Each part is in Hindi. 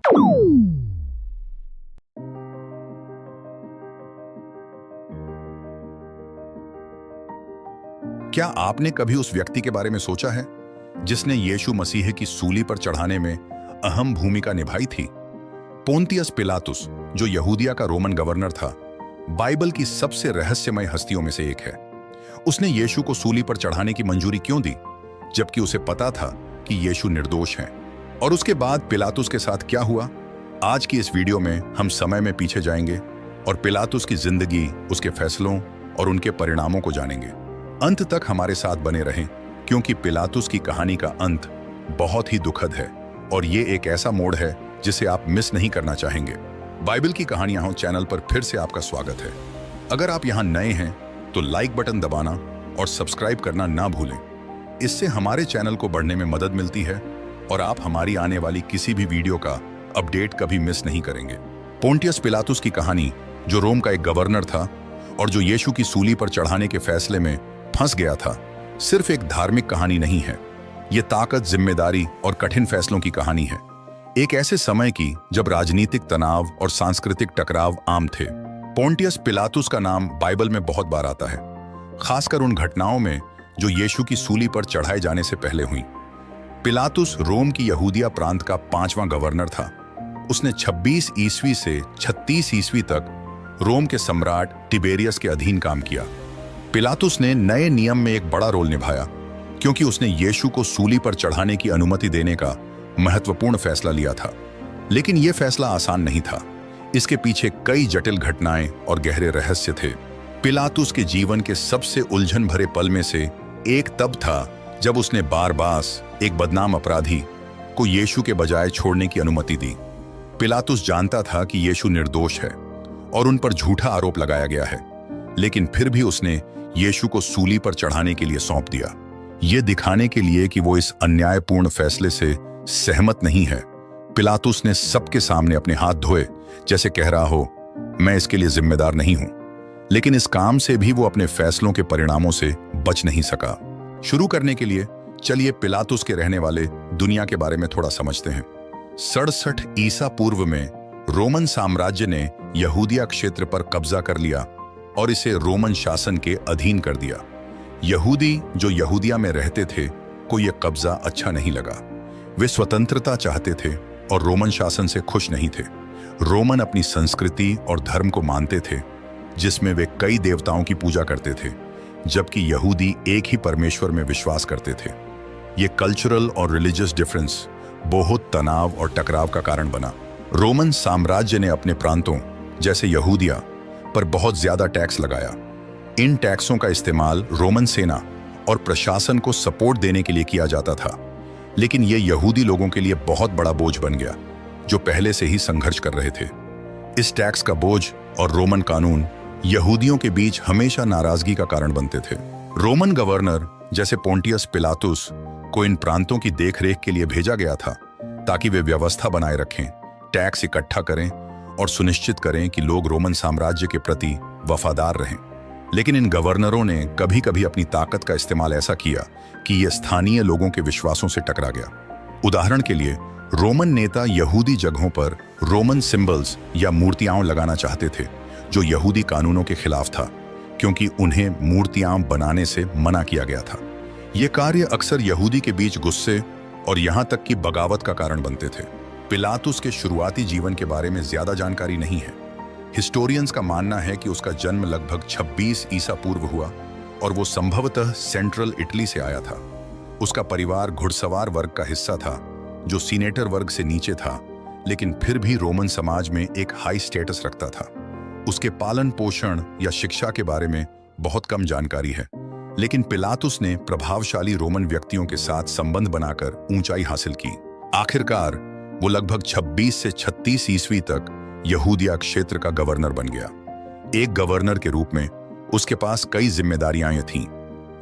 क्या आपने कभी उस व्यक्ति के बारे में सोचा है जिसने यीशु मसीह की सूली पर चढ़ाने में अहम भूमिका निभाई थी? पोंतियस पिलातुस, जो यहूदिया का रोमन गवर्नर था, बाइबल की सबसे रहस्यमय हस्तियों में से एक है। उसने यीशु को सूली पर चढ़ाने की मंजूरी क्यों दी, जबकि उसे पता था कि यीशु निर्दोष हैं? और उसके बाद पिलातुस के साथ क्या हुआ? आज की इस वीडियो में हम समय में पीछे जाएंगे और पिलातुस की जिंदगी, उसके फैसलों और उनके परिणामों को जानेंगे। अंत तक हमारे साथ बने रहें, क्योंकि पिलातुस की कहानी का अंत बहुत ही दुखद है और ये एक ऐसा मोड़ है जिसे आप मिस नहीं करना चाहेंगे। बाइबल की कहानियां हो चैनल पर फिर से आपका स्वागत है। अगर आप यहां नए हैं तो लाइक बटन दबाना और सब्सक्राइब करना ना भूलें। इससे हमारे चैनल को बढ़ने में मदद मिलती है और आप हमारी आने वाली किसी भी वीडियो का अपडेट कभी मिस नहीं करेंगे। पोंटियस पिलातुस की कहानी, जो रोम का एक गवर्नर था और जो यीशु की सूली पर चढ़ाने के फैसले में फंस गया था, सिर्फ एक धार्मिक कहानी नहीं है। ये ताकत, जिम्मेदारी और कठिन फैसलों की कहानी है। एक ऐसे समय की जब राजनीतिक तनाव और सांस्कृतिक टकराव आम थे। पोंटियस पिलातुस का नाम बाइबल में बहुत बार आता है, खासकर उन घटनाओं में जो यीशु की सूली पर चढ़ाए जाने से पहले हुई। पिलातुस रोम की यहूदिया प्रांत का 5वां गवर्नर था। उसने 26 ईस्वी से 36 ईस्वी तक रोम के सम्राट टिबेरियस के अधीन काम किया। पिलातुस ने नए नियम में एक बड़ा रोल निभाया, क्योंकि उसने यीशु को सूली पर चढ़ाने की अनुमति देने का महत्वपूर्ण फैसला लिया था। लेकिन यह फैसला आसान नहीं था। इसके पीछे कई जटिल घटनाएं और गहरे रहस्य थे। पिलातुस के जीवन के सबसे उलझन भरे पल में से एक तब था जब उसने बारबास, एक बदनाम अपराधी, को यीशु के बजाय छोड़ने की अनुमति दी। पिलातुस जानता था कि यीशु निर्दोष है और उन पर झूठा आरोप लगाया गया है, लेकिन फिर भी उसने यीशु को सूली पर चढ़ाने के लिए सौंप दिया, ये दिखाने के लिए कि वो इस अन्यायपूर्ण फैसले से सहमत नहीं है। पिलातुस ने सबके सामने अपने हाथ धोए, जैसे कह रहा हो, मैं इसके लिए जिम्मेदार नहीं हूं। लेकिन इस काम से भी वो अपने फैसलों के परिणामों से बच नहीं सका। शुरू करने के लिए चलिए पिलातुस के रहने वाले दुनिया के बारे में थोड़ा समझते हैं। 67 ईसा पूर्व में रोमन साम्राज्य ने यहूदिया क्षेत्र पर कब्जा कर लिया और इसे रोमन शासन के अधीन कर दिया। यहूदी जो यहूदिया में रहते थे को यह कब्जा अच्छा नहीं लगा। वे स्वतंत्रता चाहते थे और रोमन शासन से खुश नहीं थे। रोमन अपनी संस्कृति और धर्म को मानते थे, जिसमें वे कई देवताओं की पूजा करते थे, जबकि यहूदी एक ही परमेश्वर में विश्वास करते थे। ये कल्चरल और रिलीजियस डिफरेंस बहुत तनाव और टकराव का कारण बना। रोमन साम्राज्य ने अपने प्रांतों जैसे यहूदिया पर बहुत ज्यादा टैक्स लगाया। इन टैक्सों का इस्तेमाल रोमन सेना और प्रशासन को सपोर्ट देने के लिए किया जाता था, लेकिन ये यहूदी लोगों के लिए बहुत बड़ा बोझ बन गया, जो पहले से ही संघर्ष कर रहे थे। इस टैक्स का बोझ और रोमन कानून यहूदियों के बीच हमेशा नाराजगी का कारण बनते थे। रोमन गवर्नर जैसे पोंटियस पिलातुस को इन प्रांतों की देखरेख के लिए भेजा गया था, ताकि वे व्यवस्था बनाए रखें, टैक्स इकट्ठा करें और सुनिश्चित करें कि लोग रोमन साम्राज्य के प्रति वफादार रहें। लेकिन इन गवर्नरों ने कभी कभी अपनी ताकत का इस्तेमाल ऐसा किया कि यह स्थानीय लोगों के विश्वासों से टकरा गया। उदाहरण के लिए, रोमन नेता यहूदी जगहों पर रोमन सिंबल्स या मूर्तियां लगाना चाहते थे, जो यहूदी कानूनों के खिलाफ था, क्योंकि उन्हें मूर्तियां बनाने से मना किया गया था। ये कार्य अक्सर यहूदी के बीच गुस्से और यहां तक कि बगावत का कारण बनते थे। पिलातुस के शुरुआती जीवन के बारे में ज्यादा जानकारी नहीं है। हिस्टोरियंस का मानना है कि उसका जन्म लगभग 26 ईसा पूर्व हुआ और वो संभवतः सेंट्रल इटली से आया था। उसका परिवार घुड़सवार वर्ग का हिस्सा था, जो सीनेटर वर्ग से नीचे था, लेकिन फिर भी रोमन समाज में एक हाई स्टेटस रखता था। उसके पालन पोषण या शिक्षा के बारे में बहुत कम जानकारी है, लेकिन पिलातुस ने प्रभावशाली रोमन व्यक्तियों के साथ संबंध बनाकर ऊंचाई हासिल की। आखिरकार वो लगभग 26 से 36 ईस्वी तक यहूदिया क्षेत्र का गवर्नर बन गया। एक गवर्नर के रूप में उसके पास कई जिम्मेदारियां थीं: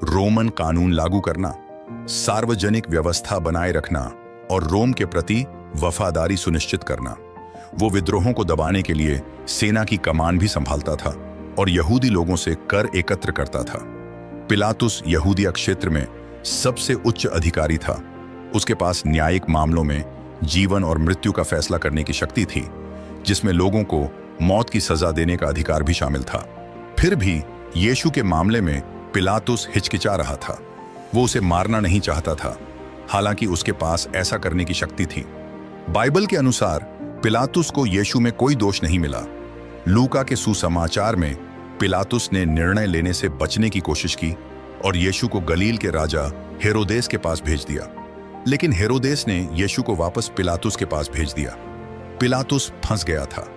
रोमन कानून लागू करना, सार्वजनिक व्यवस्था बनाए रखना और रोम के प्रति वफादारी सुनिश्चित करना। वो विद्रोहों को दबाने के लिए सेना की कमान भी संभालता था और यहूदी लोगों से कर एकत्र करता था। पिलातुस यहूदिया क्षेत्र में सबसे उच्च अधिकारी था। उसके पास न्यायिक मामलों में जीवन और मृत्यु का फैसला करने की शक्ति थी, जिसमें लोगों को मौत की सजा देने का अधिकार भी शामिल था। फिर भी यीशु के मामले में पिलातुस हिचकिचा रहा था। वो उसे मारना नहीं चाहता था, हालांकि उसके पास ऐसा करने की शक्ति थी। बाइबल के अनुसार पिलातुस को यीशु में कोई दोष नहीं मिला। लूका के सुसमाचार में पिलातुस ने निर्णय लेने से बचने की कोशिश की और यीशु को गलील के राजा हेरोदेस के पास भेज दिया। लेकिन हेरोदेस ने यीशु को वापस पिलातुस के पास भेज दिया। पिलातुस फंस गया था।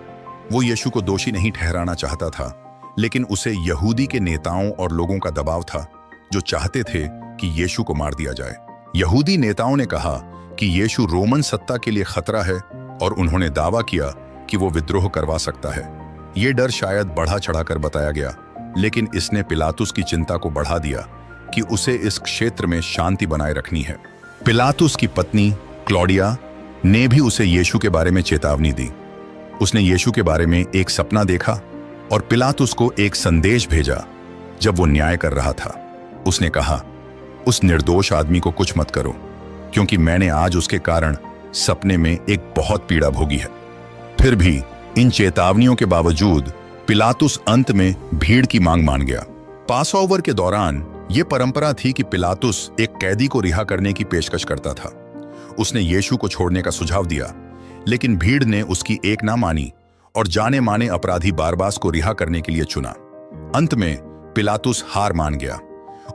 वो यीशु को दोषी नहीं ठहराना चाहता था, लेकिन उसे यहूदी के नेताओं और लोगों का दबाव था, जो चाहते थे कि यीशु को मार दिया जाए। यहूदी नेताओं ने कहा कि यीशु रोमन सत्ता के लिए खतरा है और उन्होंने दावा किया कि वो विद्रोह करवा सकता है। ये डर शायद बढ़ा चढ़ाकर बताया गया, लेकिन इसने पिलातुस की चिंता को बढ़ा दिया कि उसे इस क्षेत्र में शांति बनाए रखनी है। पिलातुस की पत्नी क्लौडिया ने भी उसे यीशु के बारे में चेतावनी दी। उसने यीशु के बारे में एक सपना देखा और पिलातुस को एक संदेश भेजा जब वो न्याय कर रहा था। उसने कहा, उस निर्दोष आदमी को कुछ मत करो, क्योंकि मैंने आज उसके कारण सपने में एक बहुत पीड़ा भोगी है। फिर भी इन चेतावनियों के बावजूद पिलातुस अंत में भीड़ की मांग मान गया। पासओवर के दौरान यह परंपरा थी कि पिलातुस एक कैदी को रिहा करने की पेशकश करता था। उसने यीशु को छोड़ने का सुझाव दिया, लेकिन भीड़ ने उसकी एक ना मानी और जाने माने अपराधी बारबास को रिहा करने के लिए चुना। अंत में पिलातुस हार मान गया।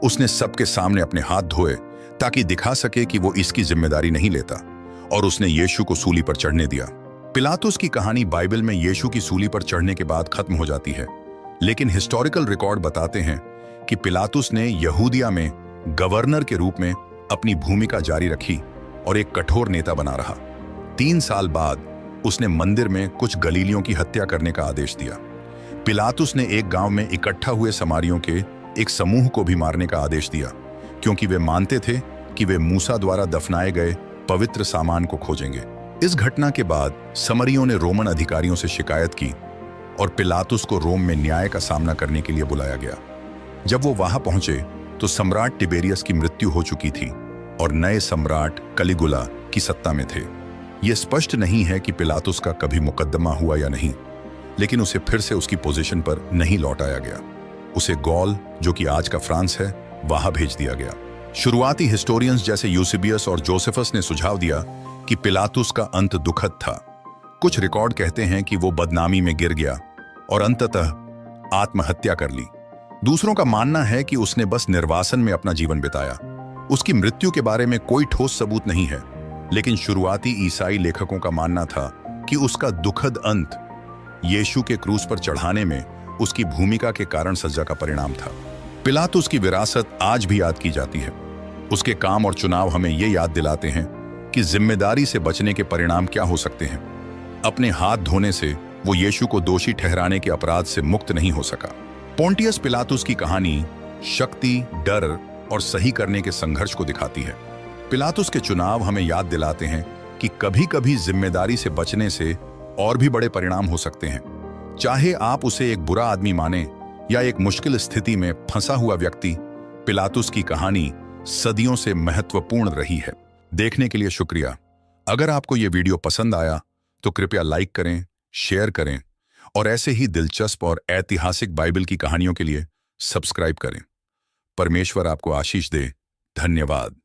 उसने सबके सामने अपने हाथ धोए ताकि दिखा सके कि वो इसकी जिम्मेदारी नहीं लेता, और उसने यीशु को सूली पर चढ़ने दिया। पिलातुस की कहानी बाइबल में यीशु की सूली पर चढ़ने के बाद खत्म हो जाती है, लेकिन हिस्टोरिकल रिकॉर्ड बताते हैं कि पिलातुस ने यहूदिया में गवर्नर के रूप में अपनी भूमिका जारी रखी और एक कठोर नेता बना रहा। 3 साल बाद उसने मंदिर में कुछ गलीलियों की हत्या करने का आदेश दिया। पिलातुस ने एक गांव में इकट्ठा हुए समारियों के एक समूह को भी मारने का आदेश दिया, क्योंकि वे मानते थे कि वे मूसा द्वारा दफनाए गए पवित्र सामान को खोजेंगे। इस घटना के बाद समरियों ने रोमन अधिकारियों से शिकायत की और पिलातुस को रोम में न्याय का सामना करने के लिए बुलाया गया। जब वो वहां पहुंचे तो सम्राट टिबेरियस की मृत्यु हो चुकी थी और नए सम्राट कलिगुला की सत्ता में थे। यह स्पष्ट नहीं है कि पिलातुस का कभी मुकदमा हुआ या नहीं, लेकिन उसे फिर से उसकी पोजीशन पर नहीं लौटाया गया। उसे गॉल, जो कि आज का फ्रांस है, वहां भेज दिया गया। शुरुआती हिस्टोरियंस जैसे यूसेबियस और जोसेफस ने सुझाव दिया कि पिलातुस का अंत दुखद था। कुछ रिकॉर्ड कहते हैं कि वो बदनामी में गिर गया और अंततः आत्महत्या कर ली। दूसरों का मानना है कि उसने बस निर्वासन में अपना जीवन बिताया। उसकी मृत्यु के बारे में कोई ठोस सबूत नहीं है, लेकिन शुरुआती ईसाई लेखकों का मानना था कि उसका दुखद अंत यीशु के क्रूस पर चढ़ाने में उसकी भूमिका के कारण सजा का परिणाम था। पिलातुस की विरासत आज भी याद की जाती है। उसके काम और चुनाव हमें ये याद दिलाते हैं कि जिम्मेदारी से बचने के परिणाम क्या हो सकते हैं। अपने हाथ धोने से वो यीशु को दोषी ठहराने के अपराध से मुक्त नहीं हो सका। पोंटियस पिलातुस की कहानी शक्ति, डर और सही करने के संघर्ष को दिखाती है। पिलातुस के चुनाव हमें याद दिलाते हैं कि कभी-कभी जिम्मेदारी से बचने से और भी बड़े परिणाम हो सकते हैं। चाहे आप उसे एक बुरा आदमी माने या एक मुश्किल स्थिति में फंसा हुआ व्यक्ति, पिलातुस की कहानी सदियों से महत्वपूर्ण रही है। देखने के लिए शुक्रिया। अगर आपको यह वीडियो पसंद आया तो कृपया लाइक करें, शेयर करें और ऐसे ही दिलचस्प और ऐतिहासिक बाइबल की कहानियों के लिए सब्सक्राइब करें। परमेश्वर आपको आशीष दे। धन्यवाद।